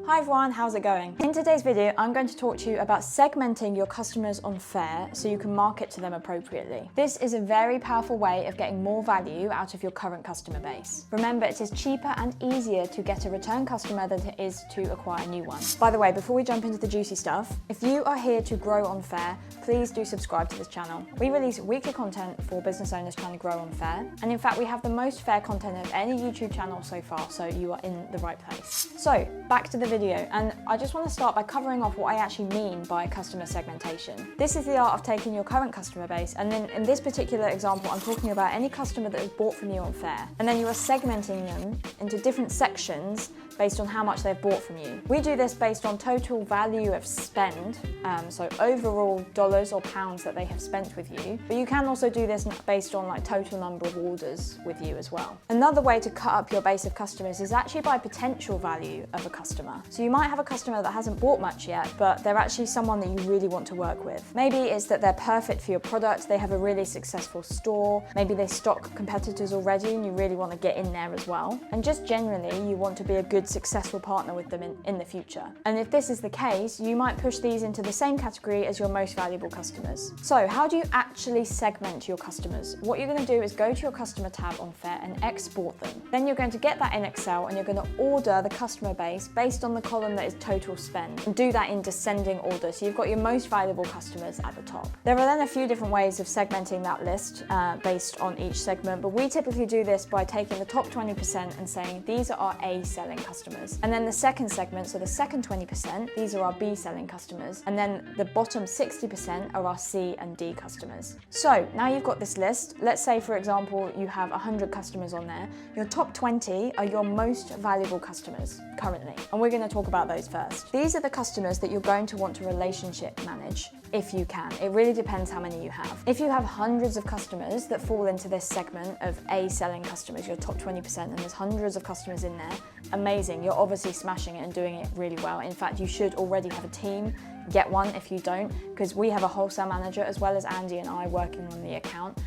Hi everyone, how's it going? In today's video, I'm going to talk to you about segmenting your customers on Faire so you can market to them appropriately. This is a very powerful way of getting more value out of your current customer base. Remember, it is cheaper and easier to get a return customer than it is to acquire a new one. By the way, before we jump into the juicy stuff, if you are here to grow on Faire, please do subscribe to this channel. We release weekly content for business owners trying to grow on Faire, and in fact, we have the most Faire content of any YouTube channel so far, so you are in the right place. So, back to the video, and I just want to start by covering off what I actually mean by customer segmentation. This is the art of taking your current customer base, and then in this particular example, I'm talking about any customer that has bought from you on Faire, and then you are segmenting them into different sections based on how much they've bought from you. We do this based on total value of spend, so overall dollars or pounds that they have spent with you, but you can also do this based on like total number of orders with you as well. Another way to cut up your base of customers is actually by potential value of a customer. So you might have a customer that hasn't bought much yet, but they're actually someone that you really want to work with. Maybe it's that they're perfect for your product, they have a really successful store, maybe they stock competitors already and you really want to get in there as well. And just generally, you want to be a good, successful partner with them in the future. And if this is the case, you might push these into the same category as your most valuable customers. So how do you actually segment your customers? What you're going to do is go to your customer tab on Faire and export them. Then you're going to get that in Excel and you're going to order the customer base based on the column that is total spend, and do that in descending order. So you've got your most valuable customers at the top. There are then a few different ways of segmenting that list based on each segment, but we typically do this by taking the top 20% and saying these are our A selling customers. And then the second segment, so the second 20%, these are our B selling customers. And then the bottom 60% are our C and D customers. So now you've got this list. Let's say, for example, you have 100 customers on there. Your top 20 are your most valuable customers currently. And we're going to talk about those first. These are the customers that you're going to want to relationship manage if you can. It really depends how many you have. If you have hundreds of customers that fall into this segment of A selling customers, your top 20%, and there's hundreds of customers in there, amazing. You're obviously smashing it and doing it really well. In fact, you should already have a team. Get one if you don't, because we have a wholesale manager as well as Andy and I working on the account.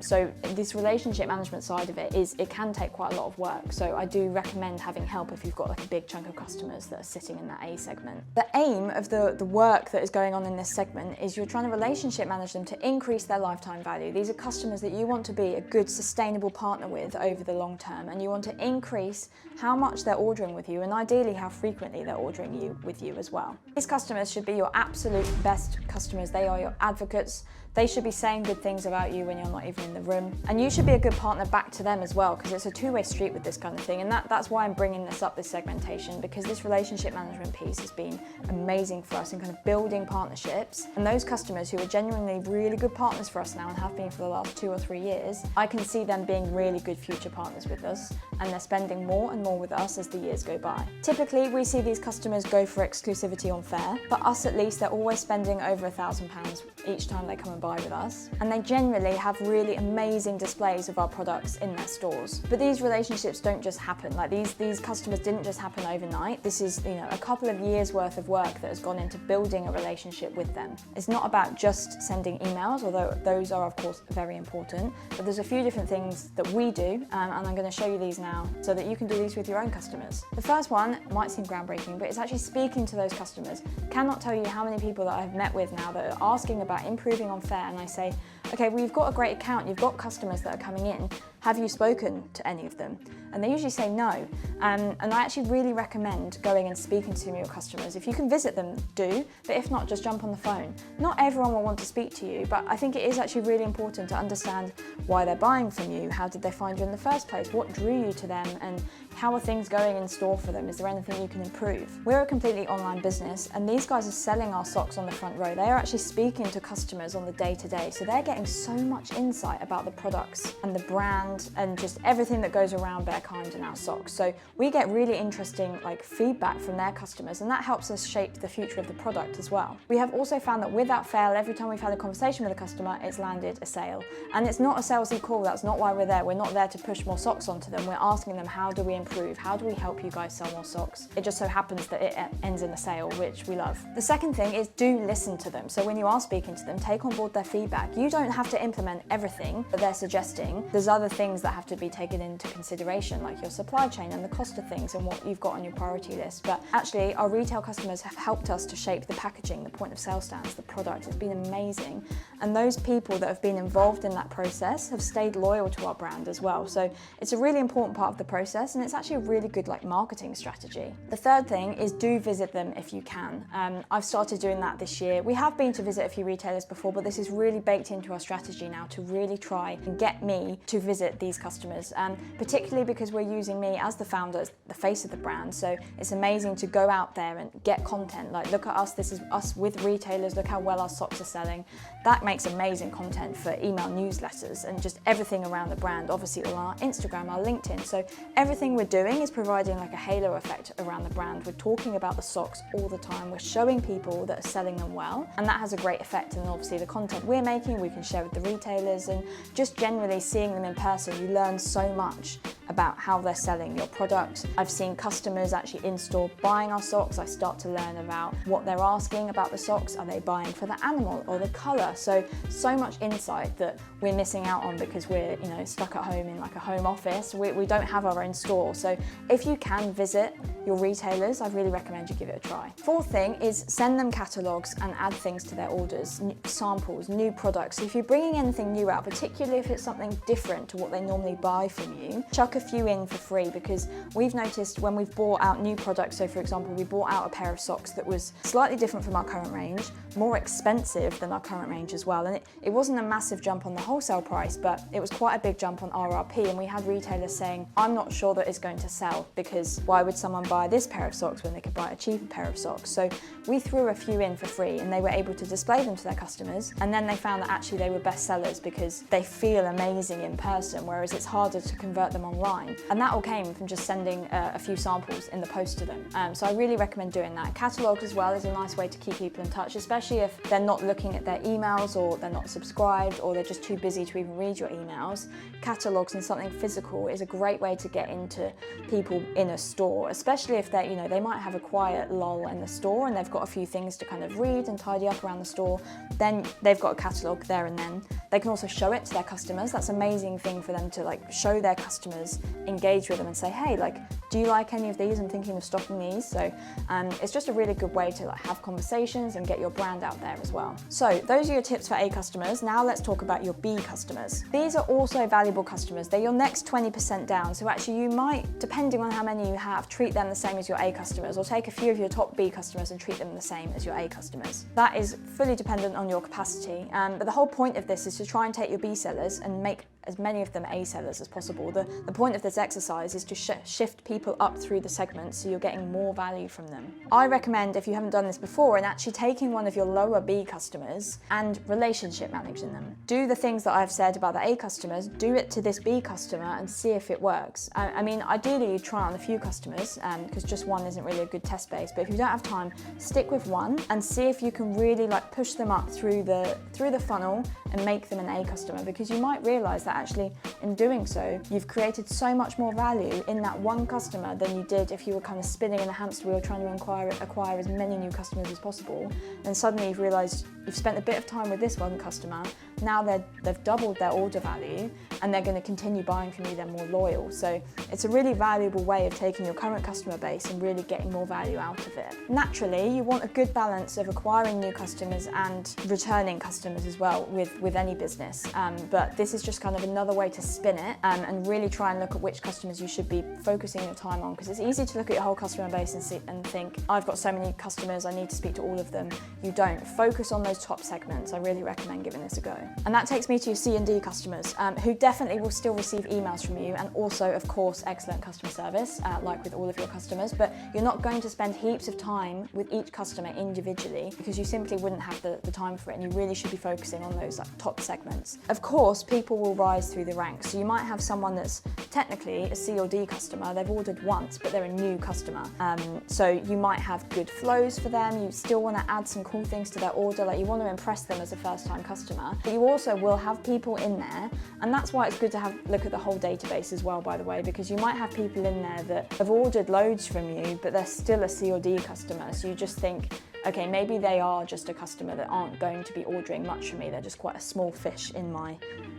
So this relationship management side of it can take quite a lot of work. So I do recommend having help if you've got like a big chunk of customers that are sitting in that A segment. The aim of the work that is going on in this segment is you're trying to relationship manage them to increase their lifetime value. These are customers that you want to be a good, sustainable partner with over the long term, and you want to increase how much they're ordering with you and ideally how frequently they're ordering with you as well. These customers should be your absolute best customers. They are your advocates. They should be saying good things about you when you're not even in the room. And you should be a good partner back to them as well, because it's a two-way street with this kind of thing. And that's why I'm bringing this segmentation, because this relationship management piece has been amazing for us in kind of building partnerships. And those customers who are genuinely really good partners for us now and have been for the last 2 or 3 years, I can see them being really good future partners with us, and they're spending more and more with us as the years go by. Typically, we see these customers go for exclusivity on Faire. For us at least, they're always spending over £1,000 each time they come and buy with us, and they generally have really amazing displays of our products in their stores. But these relationships don't just happen. Like these customers didn't just happen overnight. This is, you know, a couple of years worth of work that has gone into building a relationship with them. It's not about just sending emails, although those are of course very important, but there's a few different things that we do, and I'm going to show you these now so that you can do these with your own customers. The first one might seem groundbreaking, but it's actually speaking to those customers. Cannot tell you how many people that I've met with now that are asking about improving on Faire, and I say, okay, well, you've got a great account, you've got customers that are coming in, have you spoken to any of them? And they usually say no. And I actually really recommend going and speaking to some of your customers. If you can visit them, do, but if not, just jump on the phone. Not everyone will want to speak to you, but I think it is actually really important to understand why they're buying from you, how did they find you in the first place, what drew you to them, and how are things going in store for them? Is there anything you can improve? We're a completely online business, and these guys are selling our socks on the front row. They are actually speaking to customers on the day-to-day, so they're getting so much insight about the products and the brand and just everything that goes around Bearkind and our socks. So we get really interesting feedback from their customers, and that helps us shape the future of the product as well. We have also found that without fail, every time we've had a conversation with a customer, it's landed a sale. And it's not a salesy call, that's not why we're there. We're not there to push more socks onto them. We're asking them, how do we improve improve? How do we help you guys sell more socks? It just so happens that it ends in a sale, which we love. The second thing is do listen to them. So when you are speaking to them, take on board their feedback. You don't have to implement everything that they're suggesting. There's other things that have to be taken into consideration, like your supply chain and the cost of things and what you've got on your priority list. But actually, our retail customers have helped us to shape the packaging, the point of sale stands, the product. It's been amazing. And those people that have been involved in that process have stayed loyal to our brand as well. So it's a really important part of the process, and it's actually a really good marketing strategy. The third thing is do visit them if you can. I've started doing that this year. We have been to visit a few retailers before, but this is really baked into our strategy now to really try and get me to visit these customers, particularly because we're using me as the founder, as the face of the brand. So it's amazing to go out there and get content. Like, look at us, this is us with retailers, look how well our socks are selling. That makes amazing content for email newsletters and just everything around the brand, obviously on our Instagram, our LinkedIn. So everything we're doing is providing like a halo effect around the brand. We're talking about the socks all the time. We're showing people that are selling them well, and that has a great effect. And obviously the content we're making, we can share with the retailers, and just generally seeing them in person, you learn so much about how they're selling your product. I've seen customers actually in store buying our socks. I start to learn about what they're asking about the socks. Are they buying for the animal or the colour? So much insight that we're missing out on because we're stuck at home in like a home office. We don't have our own store. So if you can visit your retailers, I really recommend you give it a try. Fourth thing is send them catalogues and add things to their orders, samples, new products. So if you're bringing anything new out, particularly if it's something different to what they normally buy from you, chuck a few in for free, because we've noticed when we've bought out new products, so for example, we bought out a pair of socks that was slightly different from our current range, more expensive than our current range as well. And it wasn't a massive jump on the wholesale price, but it was quite a big jump on RRP. And we had retailers saying, I'm not sure that it's going to sell, because why would someone buy this pair of socks when they could buy a cheaper pair of socks? So we threw a few in for free, and they were able to display them to their customers. And then they found that actually they were best sellers because they feel amazing in person, whereas it's harder to convert them online. And that all came from just sending a few samples in the post to them. So I really recommend doing that. Catalogues as well is a nice way to keep people in touch, especially if they're not looking at their emails, or they're not subscribed, or they're just too busy to even read your emails. Catalogues and something physical is a great way to get into people in a store, especially if they're, they might have a quiet lull in the store and they've got a few things to kind of read and tidy up around the store. Then they've got a catalogue there and then. They can also show it to their customers. That's an amazing thing for them to show their customers, engage with them and say, hey, do you like any of these? I'm thinking of stocking these. So it's just a really good way to have conversations and get your brand out there as well. So those are your tips for A customers. Now let's talk about your B customers. These are also valuable customers. They're your next 20% down. So actually you might, depending on how many you have, treat them the same as your A customers, or take a few of your top B customers and treat them the same as your A customers. That is fully dependent on your capacity. But the whole point of this is to try and take your B sellers and make as many of them A sellers as possible. The point of this exercise is to shift people up through the segments so you're getting more value from them. I recommend, if you haven't done this before, and actually taking one of your lower B customers and relationship managing them. Do the things that I've said about the A customers, do it to this B customer and see if it works. I mean, ideally you try on a few customers because just one isn't really a good test base, but if you don't have time, stick with one and see if you can really push them up through the funnel and make them an A customer, because you might realize that actually in doing so, you've created so much more value in that one customer than you did if you were kind of spinning in a hamster wheel trying to acquire as many new customers as possible. And suddenly you've realized you've spent a bit of time with this one customer, now they've doubled their order value and they're going to continue buying from you, they're more loyal. So it's a really valuable way of taking your current customer base and really getting more value out of it. Naturally, you want a good balance of acquiring new customers and returning customers as well with any business. But this is just kind of another way to spin it and really try and look at which customers you should be focusing your time on, because it's easy to look at your whole customer base and think, I've got so many customers, I need to speak to all of them. You don't. Focus on those top segments. I really recommend giving this a go. And that takes me to your C and D customers, who definitely will still receive emails from you, and also, of course, excellent customer service, like with all of your customers, but you're not going to spend heaps of time with each customer individually because you simply wouldn't have the time for it, and you really should be focusing on those top segments. Of course, people will rise through the ranks. ranks. So you might have someone that's technically a C or D customer, they've ordered once, but they're a new customer. So you might have good flows for them, you still want to add some cool things to their order, like you want to impress them as a first-time customer, but you also will have people in there, and that's why it's good to look at the whole database as well, by the way, because you might have people in there that have ordered loads from you, but they're still a C or D customer, so you just think, okay, maybe they are just a customer that aren't going to be ordering much from me. They're just quite a small fish in my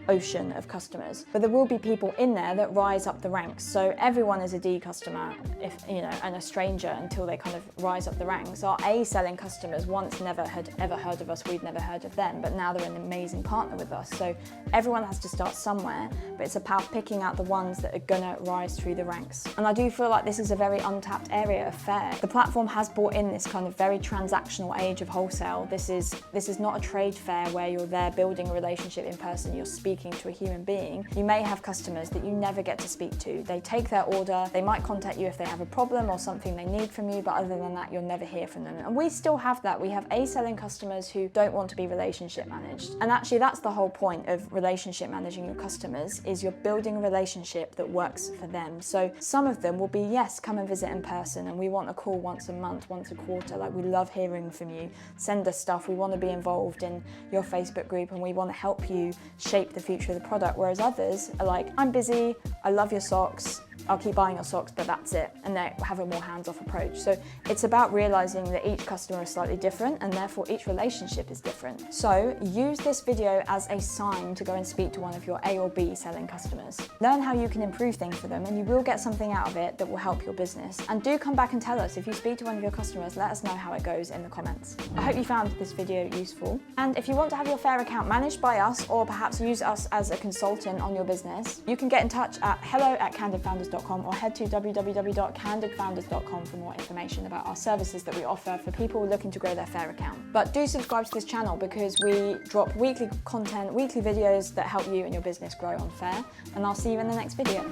ocean of customers. But there will be people in there that rise up the ranks. So everyone is a D customer, and a stranger until they kind of rise up the ranks. Our A selling customers once never had ever heard of us, we'd never heard of them, but now they're an amazing partner with us. So everyone has to start somewhere, but it's about picking out the ones that are gonna rise through the ranks. And I do feel like this is a very untapped area of Faire. The platform has brought in this kind of very transactional age of wholesale. This is not a trade fair where you're there building a relationship in person, you're speaking to a human being. You may have customers that you never get to speak to. They take their order, they might contact you if they have a problem or something they need from you, but other than that, you'll never hear from them. And we still have that. We have A selling customers who don't want to be relationship managed. And actually that's the whole point of relationship managing your customers, is you're building a relationship that works for them. So some of them will be, yes, come and visit in person, and we want a call once a month, once a quarter, like we love hearing from you. Send us stuff, we want to be involved in your Facebook group and we want to help you shape the future of the product. Whereas others are like, I'm busy, I love your socks, I'll keep buying your socks, but that's it. And they have a more hands-off approach. So it's about realizing that each customer is slightly different and therefore each relationship is different. So use this video as a sign to go and speak to one of your A or B selling customers. Learn how you can improve things for them and you will get something out of it that will help your business. And do come back and tell us if you speak to one of your customers, let us know how it goes in the comments. I hope you found this video useful. And if you want to have your Faire account managed by us or perhaps use us as a consultant on your business, you can get in touch at hello@candidfounders.com or head to www.candidfounders.com for more information about our services that we offer for people looking to grow their Faire account. But do subscribe to this channel because we drop weekly content, weekly videos that help you and your business grow on Faire, and I'll see you in the next video.